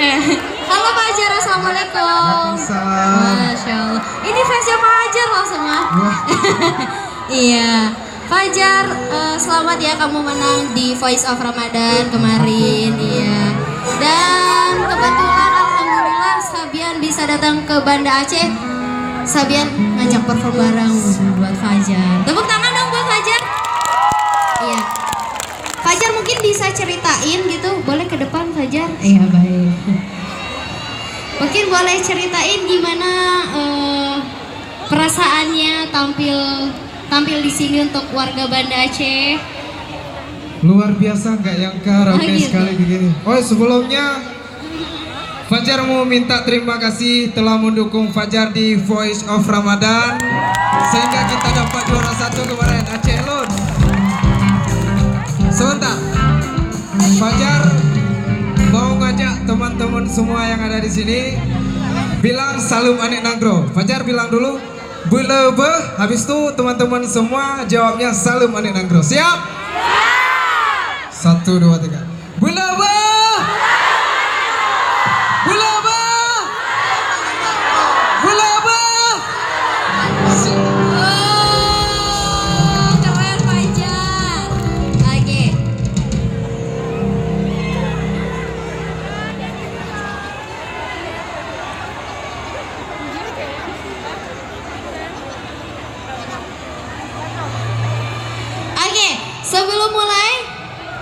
Halo Fajar, assalamualaikum. Masya Allah. Ini fansnya Fajar langsung ya. Iya. Fajar, selamat ya kamu menang di Voice of Ramadan kemarin. Iya. Dan kebetulan alhamdulillah Sabian bisa datang ke Banda Aceh. Sabian ngajak perform bareng buat Fajar. Tepuk tangan dong buat Fajar. Iya. Fajar mungkin bisa ceritain gitu, boleh ke depan Fajar? Iya baik. Mungkin boleh ceritain gimana perasaannya tampil di sini untuk warga Banda Aceh. Luar biasa, nggak nyangka ramai gitu. sekali begini. Oh sebelumnya Fajar mau minta terima kasih telah mendukung Fajar di Voice of Ramadan sehingga kita dapat juara 1 kemarin Aceh Lun. Sebentar, Fajar mau ngajak teman-teman semua yang ada di sini bilang salam anik nagro. Fajar bilang dulu bulebe, habis itu teman-teman semua jawabnya salam anik nagro. Siap? Siap. 1, 2, 3. Bulebe. Bulebe. Bulebe. Oh, keren Fajar. Oke. Oke, sebelum mulai,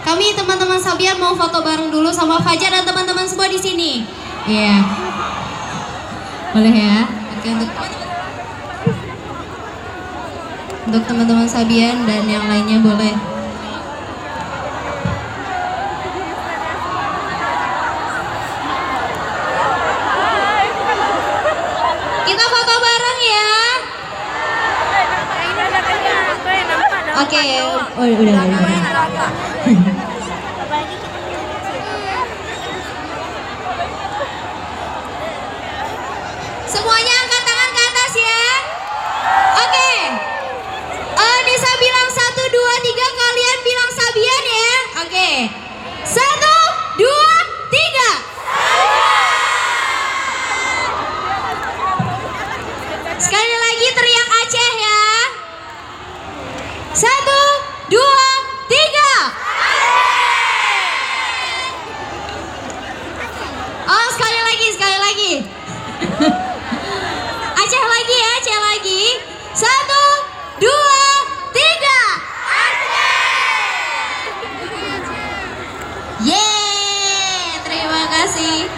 kami teman-teman Sabian mau foto bareng dulu sama Fajar dan teman-teman semua di sini. Iya. Boleh ya? Oke, untuk teman-teman Sabian dan yang lainnya boleh. Kita foto bareng ya. Oke, oh, udah. Semuanya angkat tangan ke atas ya. Oke. Nisa bilang 1, 2, 3, kalian bilang Sabian ya. Oke. 1, 2, 3. Sekali lagi teriak Aceh ya. 1, 2, 3. Oh, sekali lagi. Aceh lagi ya, Aceh lagi. 1, 2, 3. Aceh. Yeay, terima kasih.